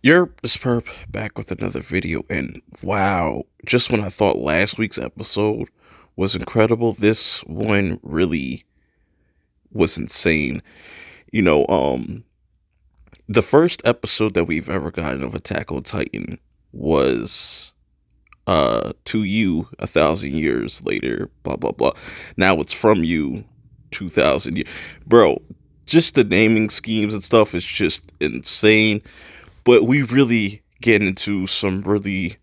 You're Perp back with another video, and wow, just when I thought last week's episode was incredible, this one really was insane. You know, the first episode that we've ever gotten of Attack on Titan was to you 1,000 years later, blah blah blah. Now it's from you 2,000 years. Bro, just the naming schemes and stuff is just insane. But we really get into some really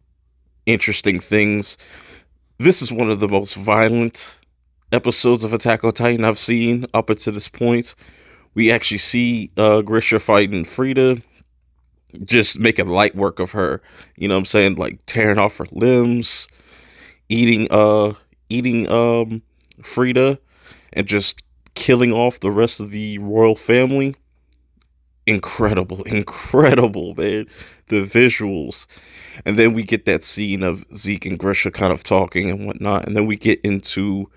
interesting things. This is one of the most violent episodes of Attack on Titan I've seen up until this point. We actually see Grisha fighting Frida, just making light work of her. You know what I'm saying? Like tearing off her limbs, eating Frida, and just killing off the rest of the royal family. Incredible, man. The visuals. And then we get that scene of Zeke and Grisha kind of talking and whatnot. And then we get into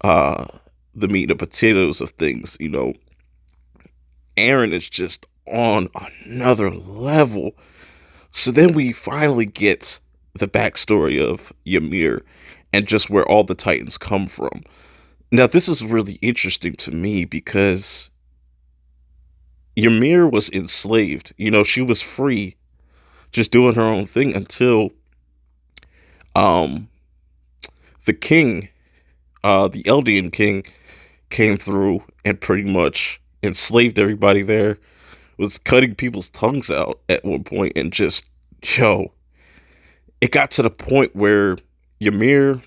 uh the meat and potatoes of things, you know. Eren is just on another level. So then we finally get the backstory of Ymir and just where all the Titans come from. Now, this is really interesting to me because Ymir was enslaved. You know, she was free, just doing her own thing until um the king, the Eldian king, came through and pretty much enslaved everybody there, was cutting people's tongues out at one point, and just, yo, it got to the point where Ymir,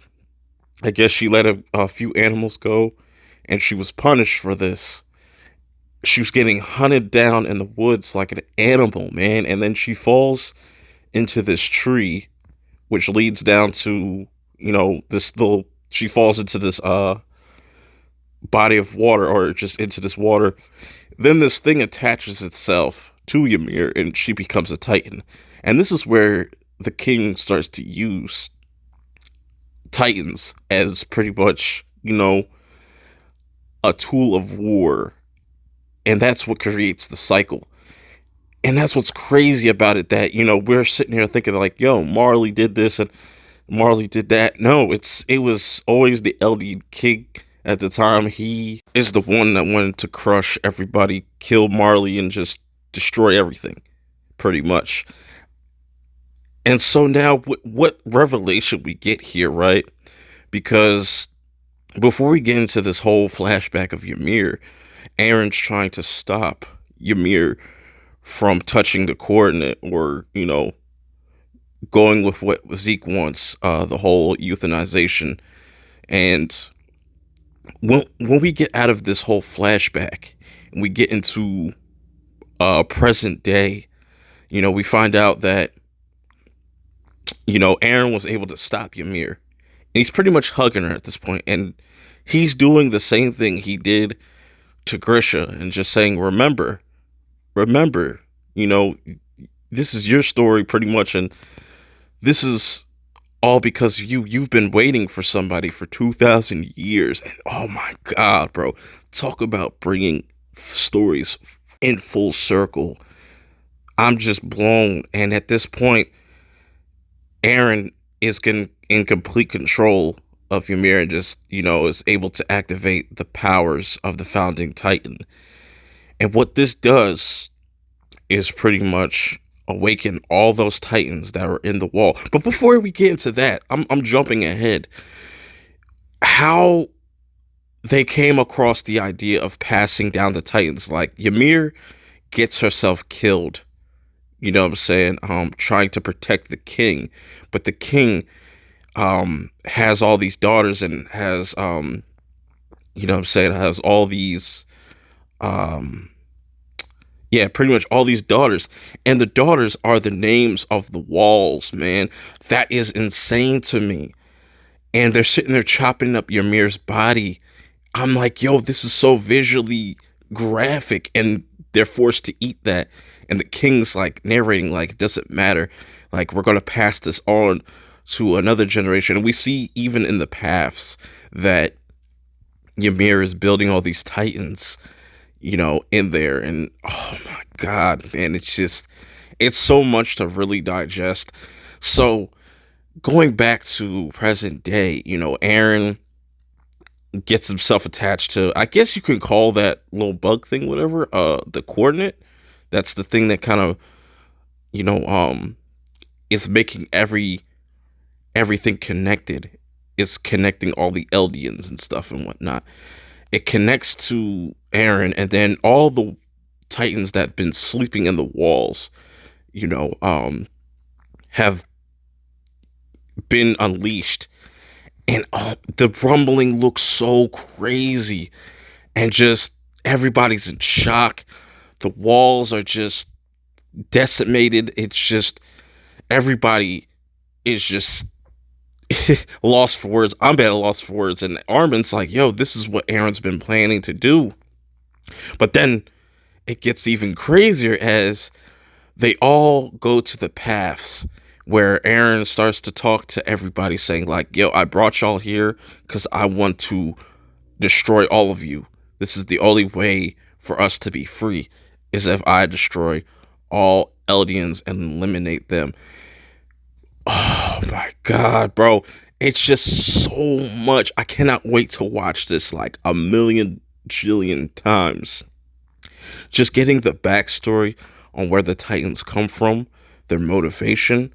I guess she let a few animals go, and she was punished for this. She was getting hunted down in the woods like an animal, man. And then she falls into this tree, which leads down to, you know, this little, she falls into this body of water, or just into this water. Then this thing attaches itself to Ymir and she becomes a Titan. And this is where the king starts to use Titans as pretty much, you know, a tool of war. And that's what creates the cycle. And that's what's crazy about it, that, you know, we're sitting here thinking like, yo, Marley did this and Marley did that. No, it was always the LD King at the time. He is the one that wanted to crush everybody, kill Marley, and just destroy everything, pretty much. And so now, what revelation we get here, right? Because before we get into this whole flashback of Ymir, Eren's trying to stop Ymir from touching the coordinate, or, you know, going with what Zeke wants, the whole euthanization. And when we get out of this whole flashback and we get into present day, you know, we find out that, you know, Eren was able to stop Ymir. And he's pretty much hugging her at this point, and he's doing the same thing he did to Grisha, and just saying, remember, you know, this is your story pretty much, and this is all because you've been waiting for somebody for 2,000 years. And oh my God, bro, talk about bringing stories in full circle. I'm just blown. And at this point, Eren is in complete control of Ymir, and just, you know, is able to activate the powers of the founding Titan. And what this does is pretty much awaken all those Titans that are in the wall. But before we get into that, I'm jumping ahead. How they came across the idea of passing down the Titans, like Ymir gets herself killed, you know what I'm saying, trying to protect the king, but the king has all these daughters, and has you know what I'm saying, has all these yeah, pretty much all these daughters. And the daughters are the names of the walls, man. That is insane to me. And they're sitting there chopping up Ymir's body. I'm like, yo, this is so visually graphic, and they're forced to eat that. And the king's like narrating, like, it doesn't matter, like, we're gonna pass this on to another generation. And we see even in the paths that Ymir is building all these Titans, you know, in there. And oh my God, man, It's so much to really digest. So going back to present day, Aaron gets himself attached to, I guess you could call that little bug thing, whatever, the coordinate. That's the thing that kind of, you know, um, is making everything connected. It's connecting all the Eldians and stuff and whatnot. It connects to Aaron, and then all the Titans that have been sleeping in the walls, you know, have been unleashed, and the rumbling looks so crazy, and just everybody's in shock. The walls are just decimated. It's just everybody is just lost for words. I'm at a loss for words, and Armin's like, "Yo, this is what Aaron's been planning to do." But then it gets even crazier as they all go to the paths where Aaron starts to talk to everybody, saying like, "Yo, I brought y'all here because I want to destroy all of you. This is the only way for us to be free, is if I destroy all Eldians and eliminate them." Oh my god, bro. It's just so much. I cannot wait to watch this like a million jillion times. Just getting the backstory on where the Titans come from, their motivation,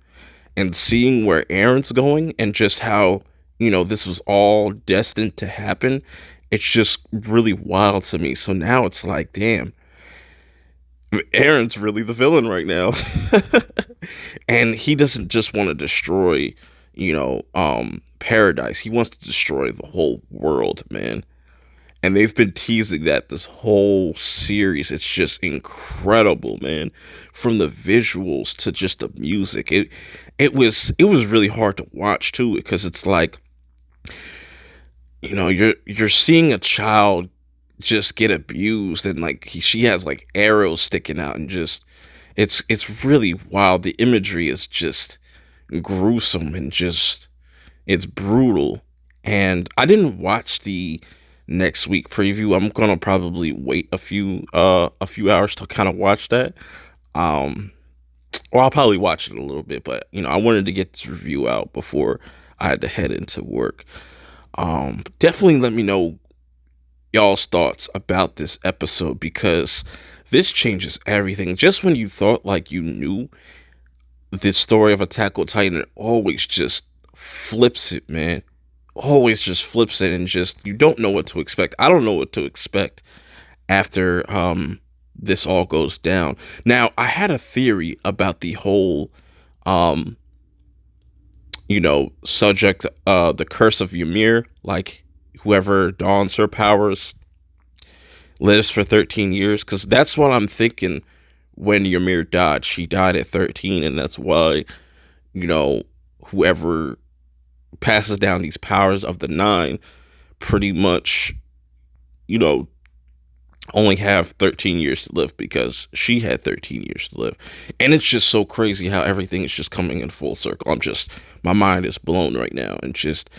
and seeing where Aaron's going, and just how, this was all destined to happen. It's just really wild to me. So now it's like, damn, Aaron's really the villain right now. And he doesn't just want to destroy, paradise. He wants to destroy the whole world, man. And they've been teasing that this whole series. It's just incredible, man. From the visuals to just the music. It was really hard to watch too, because it's like, you're seeing a child just get abused, and like she has like arrows sticking out, and just it's really wild. The imagery is just gruesome, and just it's brutal. And I didn't watch the next week preview. I'm gonna probably wait a few hours to kind of watch that. Um, or I'll probably watch it a little bit, but I wanted to get this review out before I had to head into work. Definitely let me know y'all's thoughts about this episode, because this changes everything. Just when you thought like you knew this story of Attack on Titan, it always just flips it, man. Always just flips it, and just you don't know what to expect. I don't know what to expect after this all goes down. Now, I had a theory about the whole subject, the curse of Ymir, like whoever dons her powers lives for 13 years, because that's what I'm thinking. When Ymir died, she died at 13, and that's why, whoever passes down these powers of the nine pretty much, you know, only have 13 years to live, because she had 13 years to live. And it's just so crazy how everything is just coming in full circle. My mind is blown right now, and just,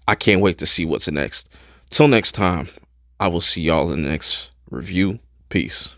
I can't wait to see what's next. Till next time, I will see y'all in the next review. Peace.